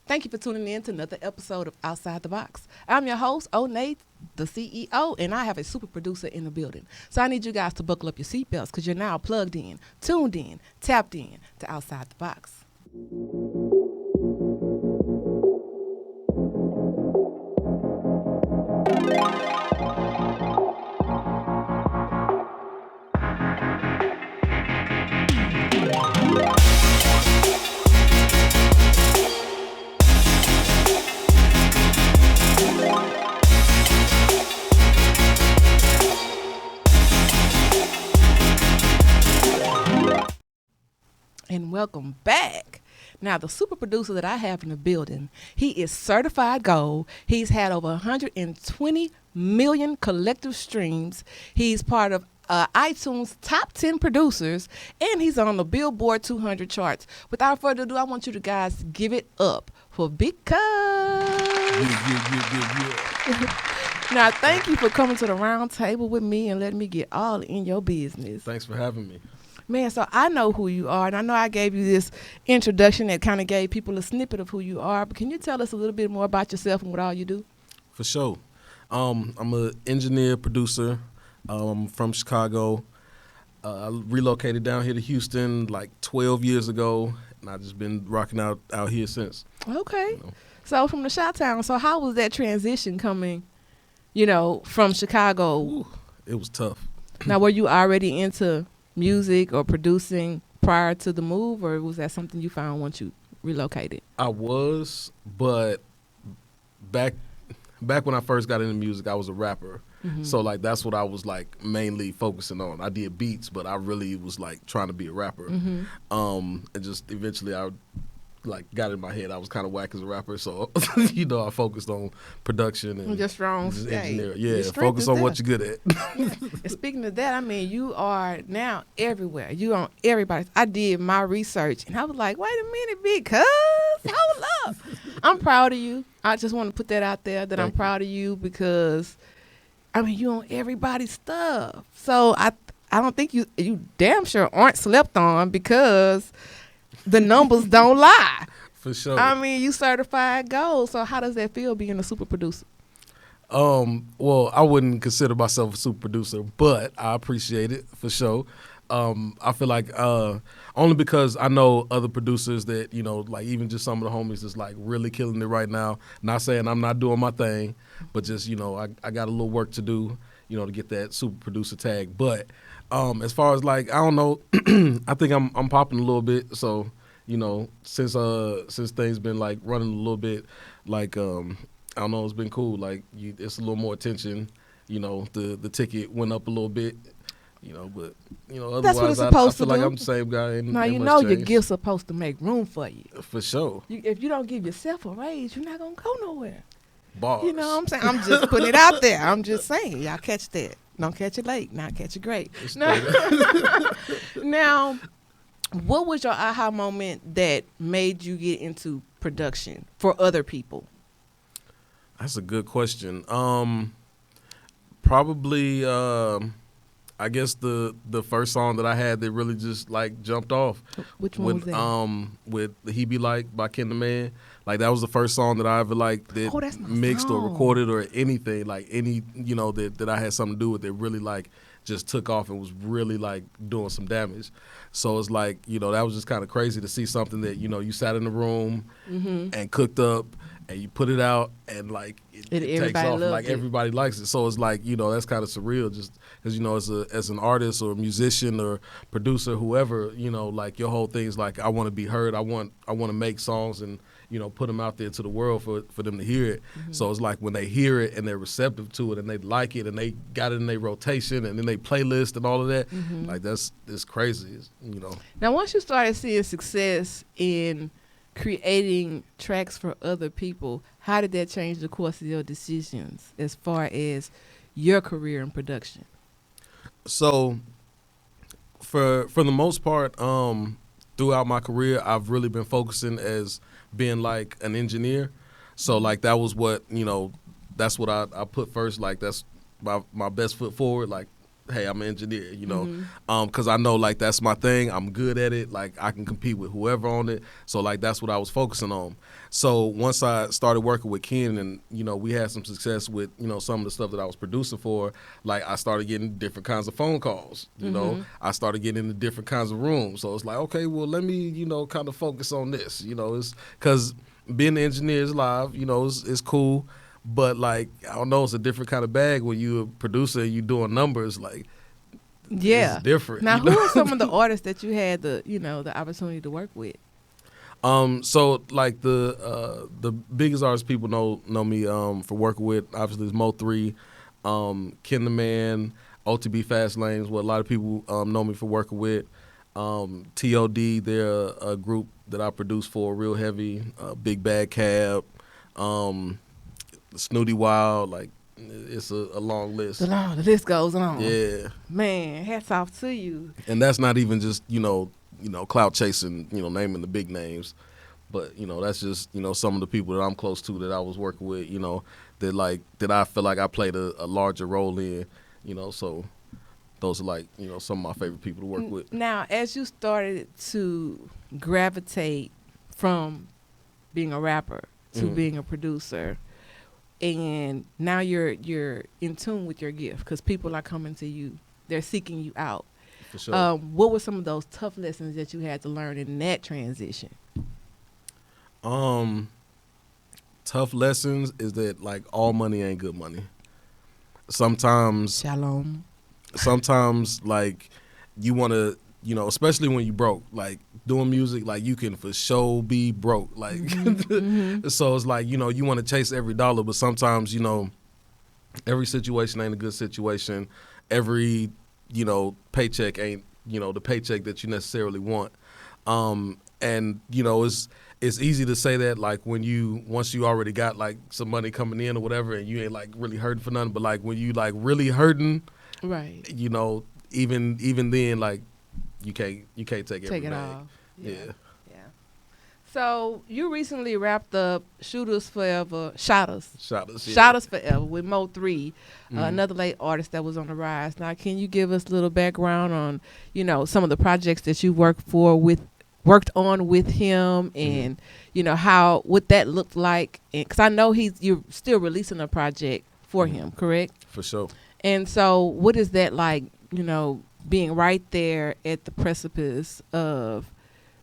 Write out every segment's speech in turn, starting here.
Thank you for tuning in to another episode of Outside the Box. I'm your host, Onney, the CEO, and I have a super producer in the building. So I need you guys to buckle up your seatbelts because you're now plugged in, tuned in, tapped in to Outside the Box. And welcome back. Now, the super producer that I have in the building, he is certified gold. He's had over 120 million collective streams. He's part of iTunes top 10 producers, and he's on the Billboard 200 charts. Without further ado, I want you to guys give it up for Bigg Cuz. Now, thank you for coming to the round table with me and letting me get all in your business. Thanks for having me. Man, so I know who you are, and I know I gave you this introduction that kind of gave people a snippet of who you are, but can you tell us a little bit more about yourself and what all you do? For sure. I'm an engineer, producer. I'm from Chicago. I relocated down here to Houston like 12 years ago, and I've just been rocking out here since. Okay. You know. So from the Shottaz, so how was that transition coming, from Chicago? Ooh, it was tough. Now, were you already into music or producing prior to the move, or was that something you found once you relocated? I was, but back when I first got into music, I was a rapper. Mm-hmm. So like that's what I was like mainly focusing on. I did beats, but I really was like trying to be a rapper. Mm-hmm. And just eventually I like got in my head I was kind of whack as a rapper, so I focused on production and just wrong engineering. Yeah, focus on what you're good at. And speaking of that, I mean, you are now everywhere. You on everybody. I did my research and I was like, wait a minute, Bigg Cuz, hold up. I'm proud of you. I just want to put that out there that I'm proud of you because I mean you on everybody's stuff. So I don't think you damn sure aren't slept on because the numbers don't lie. For sure. I mean, you certified gold. So how does that feel being a super producer? Well, I wouldn't consider myself a super producer, but I appreciate it for sure. I feel like only because I know other producers that, like even just some of the homies is like really killing it right now. Not saying I'm not doing my thing, but just, I got a little work to do, to get that super producer tag. But as far as like, I don't know, I think I'm popping a little bit. So, since things been like running a little bit, like, I don't know, it's been cool. Like it's a little more attention, the ticket went up a little bit, but, otherwise that's what it's I supposed feel to like do. I'm the same guy. Now, your gift's supposed to make room for you. For sure. If you don't give yourself a raise, you're not going to go nowhere. Bars. You know what I'm saying? I'm just putting it out there. I'm just saying. Y'all catch that. Don't catch it late. Not catch it great. Now, what was your aha moment that made you get into production for other people? That's a good question. Probably, I guess the first song that I had that really just like jumped off. Which one was that? With He Be Like by KenTheMan. Like that was the first song that I ever like that mixed or recorded or anything, like any, that I had something to do with that really like just took off and was really like doing some damage. So it's like, that was just kind of crazy to see something that, you sat in the room and cooked up and you put it out and like it takes off and like everybody likes it. So it's like, that's kind of surreal just because, as an artist or a musician or producer, whoever, like your whole thing is like, I want to be heard. I want to make songs and, put them out there to the world for them to hear it. Mm-hmm. So it's like when they hear it and they're receptive to it and they like it and they got it in their rotation and in their playlist and all of that, like it's crazy, Now, once you started seeing success in creating tracks for other people, how did that change the course of your decisions as far as your career in production? So for the most part, throughout my career, I've really been focusing as being like an engineer. So like that was what, that's what I put first. Like that's my best foot forward. Like hey, I'm an engineer, because I know like that's my thing. I'm good at it. Like I can compete with whoever on it. So like that's what I was focusing on. So once I started working with Ken and, we had some success with, some of the stuff that I was producing for, like I started getting different kinds of phone calls, I started getting into different kinds of rooms. So it's like, okay, well, let me, kind of focus on this, it's because being an engineer is live, it's cool. But like, I don't know, it's a different kind of bag when you're a producer and you doing numbers, like, it's different. Now, who are some of the artists that you had the opportunity to work with? So like the biggest artists people know me for working with, obviously, is Mo3, KenTheMan, OTB Fastlane is what a lot of people know me for working with. T.O.D, they're a group that I produce for real heavy. Bad Kab, Snootie Wild, like it's a long list. The list goes on. Yeah. Man, hats off to you. And that's not even just, clout chasing, naming the big names. But, that's just, some of the people that I'm close to that I was working with, that I feel like I played a larger role in, so those are like, some of my favorite people to work with. Now, as you started to gravitate from being a rapper to being a producer, and now you're in tune with your gift because people are coming to you, they're seeking you out. For sure. What were some of those tough lessons that you had to learn in that transition? Tough lessons is that like all money ain't good money. Sometimes Shalom. Sometimes like you want to, especially when you broke, like doing music, like you can for sure be broke. Like, so it's like, you want to chase every dollar, but sometimes, every situation ain't a good situation. Every, paycheck ain't, the paycheck that you necessarily want. And, it's easy to say that like once you already got like some money coming in or whatever, and you ain't like really hurting for nothing, but like when you like really hurting, right? Even then, like you can't take every it bag. off. Yeah. So you recently wrapped up Shottaz Forever with Mo3, another late artist that was on the rise. Now, can you give us a little background on some of the projects that you worked on with him, and what that looked like? Because I know you're still releasing a project for him, correct? For sure. And so, what is that like? Being right there at the precipice of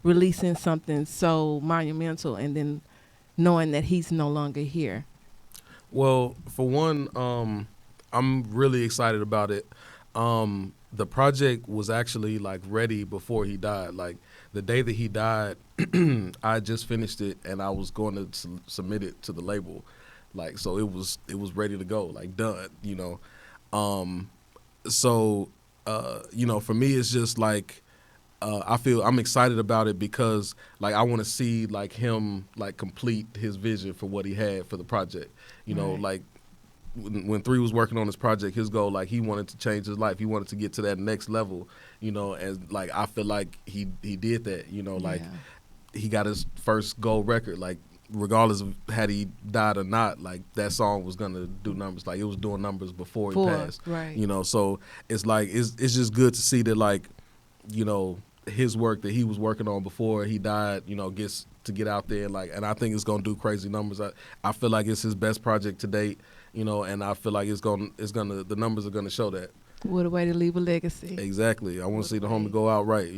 releasing something so monumental, and then knowing that he's no longer here. Well, for one, I'm really excited about it. The project was actually like ready before he died. Like the day that he died, I just finished it and I was going to submit it to the label. Like, so it was ready to go, like done, So, for me, it's just like, I'm excited about it because like I want to see like him like complete his vision for what he had for the project. Like when 3 was working on this project, his goal, like he wanted to change his life. He wanted to get to that next level, and like I feel like he did that, like he got his first gold record, like regardless of had he died or not, like that song was gonna do numbers. Like it was doing numbers before he passed. Right. So it's like it's just good to see that like, his work that he was working on before he died, gets to get out there, like, and I think it's gonna do crazy numbers. I feel like it's his best project to date, and I feel like the numbers are gonna show that. What a way to leave a legacy. Exactly. I want to see the homie go out right,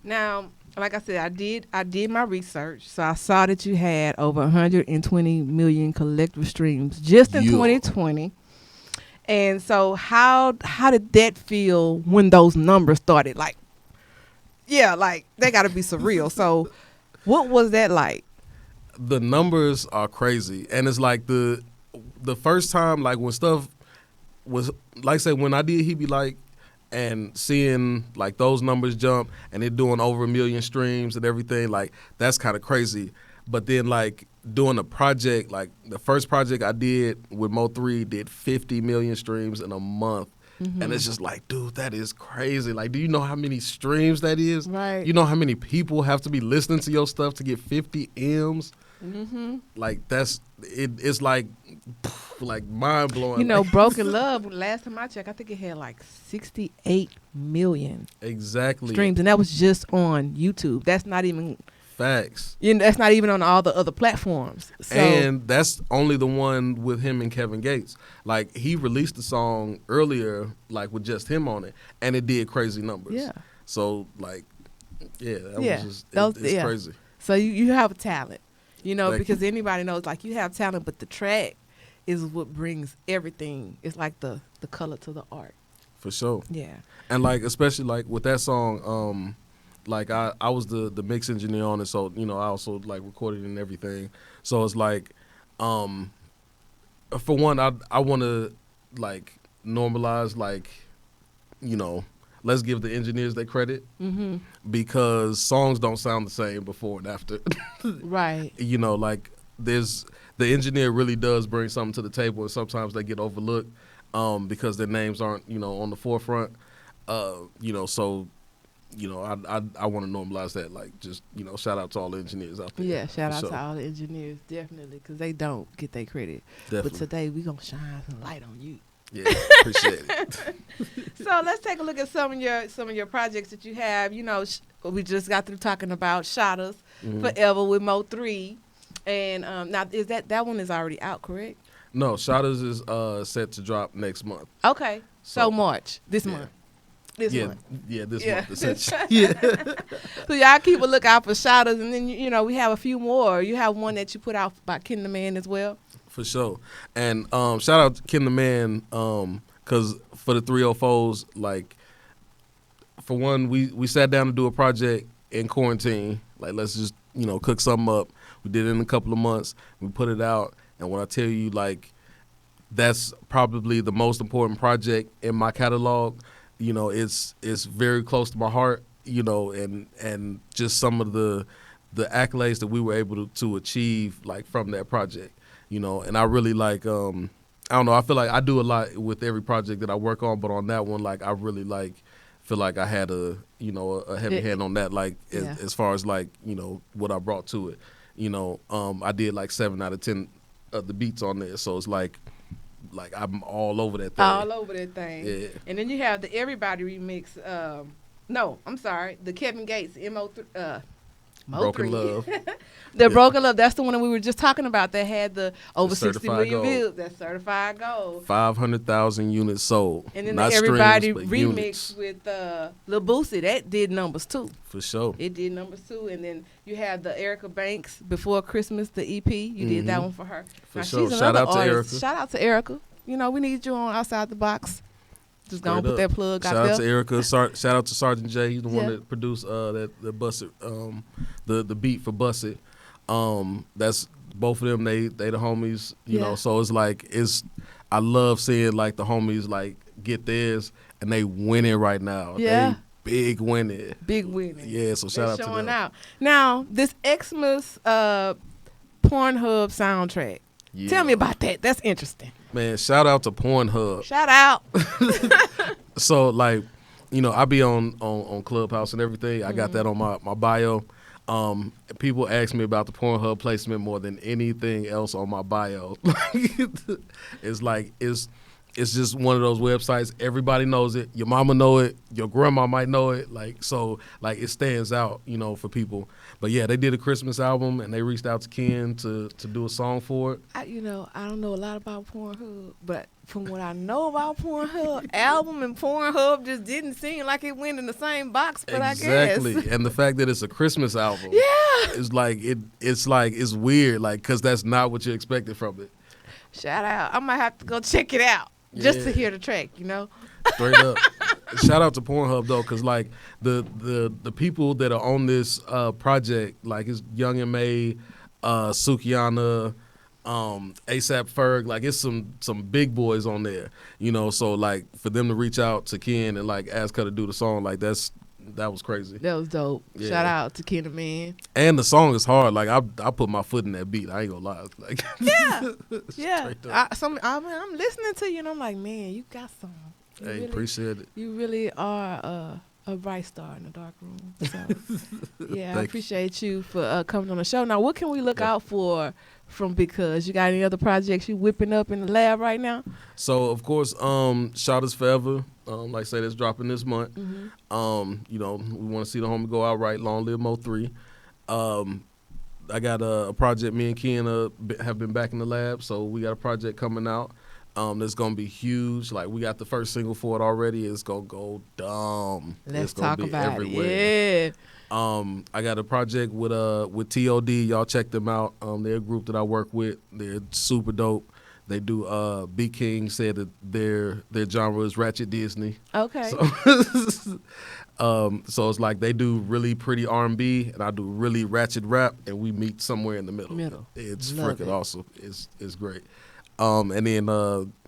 Now, like I said, I did my research, so I saw that you had over 120 million collective streams just in 2020. And so how did that feel when those numbers started? Like, they got to be surreal. So what was that like? The numbers are crazy. And it's like the first time, like when stuff was, like I said, when I did He Be Like, and seeing like those numbers jump and it doing over 1 million streams and everything, like that's kind of crazy. But then like doing a project, like the first project I did with Mo3 did 50 million streams in a month. And it's just like, dude, that is crazy. Like, do you know how many streams that is? Right. You know how many people have to be listening to your stuff to get 50 M's? Like, it's like, like mind blowing. You know, Broken Love. Last time I checked, I think it had like 68 million streams, and that was just on YouTube. That's not even facts. You know, that's not even on all the other platforms. So, and that's only the one with him and Kevin Gates. Like he released the song earlier, like with just him on it, and it did crazy numbers. Yeah. So like, yeah, that was just it's crazy. So you have a talent, you know, Thank because you. anybody knows like you have talent, but the track is what brings everything. It's like the color to the art. For sure. Yeah. And like especially like with that song, like I was the mix engineer on it, so you know I also like recorded and everything. So it's like, for one, I want to like normalize like, you know, let's give the engineers their credit because songs don't sound the same before and after. Right. You know, like the engineer really does bring something to the table, and sometimes they get overlooked because their names aren't, you know, on the forefront. You know, so, you know, I want to normalize that. Like, just, you know, shout out to all the engineers out there. Yeah, shout out to all the engineers, definitely, because they don't get their credit. Definitely. But today we gonna shine some light on you. Yeah, appreciate it. So let's take a look at some of your projects that you have. You know, we just got through talking about Shottaz, Forever with Mo3, and now is that one is already out, correct? No, Shottaz is set to drop next month. Okay, so March this month. This month. Yeah, this month. Essentially. Yeah. So y'all keep a lookout for Shottaz, and then you know we have a few more. You have one that you put out by KenTheMan as well. For sure. And shout out to KenTheMan, because for the 304s, like, for one, we sat down to do a project in quarantine. Like, let's just, you know, cook something up. We did it in a couple of months. We put it out. And when I tell you, like, that's probably the most important project in my catalog, you know, it's very close to my heart, you know, and just some of the accolades that we were able to achieve, like, from that project. You know, and I really like, I don't know, I feel like I do a lot with every project that I work on, but on that one, like, I really, like, feel like I had a heavy hand on that, like, as far as, like, you know, what I brought to it. You know, I did, like, 7 out of 10 of the beats on there, so it's like I'm all over that thing. All over that thing. Yeah. And then you have the Everybody remix, the Kevin Gates Mo3. Broken Love. The Broken Love, that's the one that we were just talking about that had the over 60 million gold. views. That's certified gold. 500,000 units sold. And then not the Everybody streams, remix units. with Lil Boosie, that did numbers too. For sure. It did numbers too. And then you have the Erica Banks Before Christmas, the EP. You did that one for her. For now, sure. She's Shout another out to artist. Erica. Shout out to Erica. You know, we need you on Outside the Box. Just gonna put that plug out there. Shout out to Erica. Shout out to Sergeant J. He's the one that produced the Bust It, the beat for Bust It. That's both of them. They the homies. You know, so it's like I love seeing like the homies like get theirs and they winning right now. Yeah. They big winning. Big winning. Yeah. So shout out to them. Showing out. Now this Xmas Pornhub soundtrack. Yeah. Tell me about that. That's interesting. Man, shout out to Pornhub. Shout out. So like, you know, I be on Clubhouse and everything. I got that on my bio. People ask me about the Pornhub placement more than anything else on my bio. It's just one of those websites. Everybody knows it. Your mama know it. Your grandma might know it. Like, so like it stands out, you know, for people. But yeah, they did a Christmas album and they reached out to Ken to do a song for it. I don't know a lot about Pornhub, but from what I know about Pornhub, album and Pornhub just didn't seem like it went in the same box, but exactly. I guess. And the fact that it's a Christmas album. Yeah. It's weird, like, because that's not what you expected from it. Shout out. I might have to go check it out just to hear the track, you know? Straight up. Shout out to Pornhub though, because like the people that are on this project, like it's Young and May, Sukiana, ASAP Ferg, like it's some big boys on there, you know. So like for them to reach out to Ken and like ask her to do the song, like that was crazy. That was dope. Yeah. Shout out to KenTheMan. And the song is hard. Like I put my foot in that beat. I ain't gonna lie. Like yeah. I'm listening to you and I'm like, man, you got some. You really, appreciate it. You really are a bright star in the dark room. So, yeah, I appreciate you for coming on the show. Now, what can we look out for from Bigg Cuz? You got any other projects you whipping up in the lab right now? So of course, Shottaz Forever, like I said, it's dropping this month. You know, we want to see the homie go out right. Long live Mo3. I got a project. Me and Ken have been back in the lab, so we got a project coming out. That's gonna be huge. Like we got the first single for it already. It's gonna go dumb. Let's it's gonna talk be about everywhere. it. Yeah. I got a project with T.O.D. Y'all check them out. They're a group that I work with. They're super dope. They do. B King said that their genre is ratchet Disney. Okay. So it's like they do really pretty R&B, and I do really ratchet rap, and we meet somewhere in the middle. It's freaking awesome. It's great. And then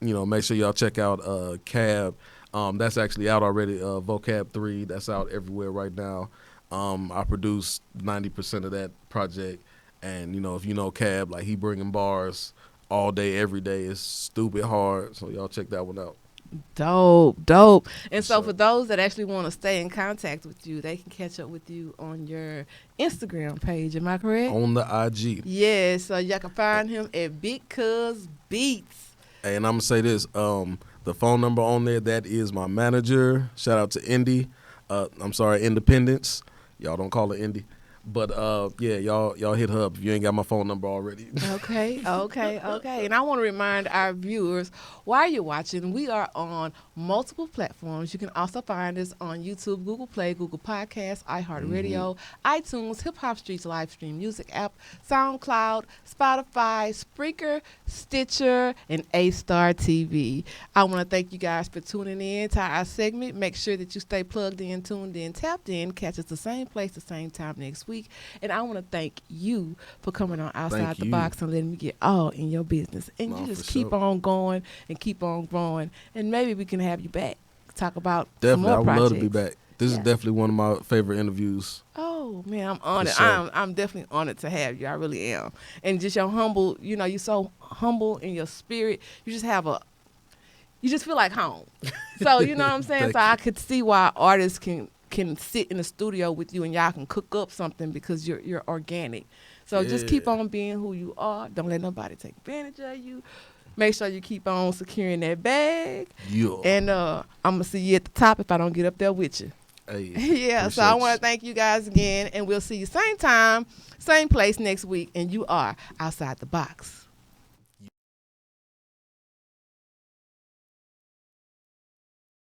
you know, make sure y'all check out Kab. That's actually out already. Vocab 3. That's out everywhere right now. I produced 90% of that project, and you know, if you know Kab, like he bringing bars all day, every day. It's stupid hard. So y'all check that one out. Dope. And so for those that actually want to stay in contact with you, they can catch up with you on your Instagram page. Am I correct? On the IG. Yeah, so y'all can find him at Bigg Cuz Beats. Hey, and I'm going to say this. The phone number on there, that is my manager. Shout out to Indy. Independence. Y'all don't call it Indy. But yeah, y'all hit her up if you ain't got my phone number already. Okay. And I want to remind our viewers, while you're watching, we are on multiple platforms. You can also find us on YouTube, Google Play, Google Podcasts, iHeartRadio, iTunes, Hip Hop Streets live stream music app, SoundCloud, Spotify, Spreaker, Stitcher, and A-Star TV. I want to thank you guys for tuning in to our segment. Make sure that you stay plugged in, tuned in, tapped in. Catch us the same place, the same time next week. And I want to thank you for coming on Outside the Box and letting me get all in your business. And you just keep on going and keep on growing. And maybe we can have you back, talk about some more projects. I would love to be back. This is definitely one of my favorite interviews. Oh, man, I'm honored. Sure. I'm definitely honored to have you. I really am. And just your humble, you know, you're so humble in your spirit. You just have you just feel like home. So, you know what I'm saying? So I could see why artists can sit in the studio with you and y'all can cook up something because you're organic. So just keep on being who you are. Don't let nobody take advantage of you. Make sure you keep on securing that bag. Yeah. And I'm going to see you at the top if I don't get up there with you. Hey, yeah, so I want to thank you guys again, and we'll see you same time, same place next week, and you are Outside the Box.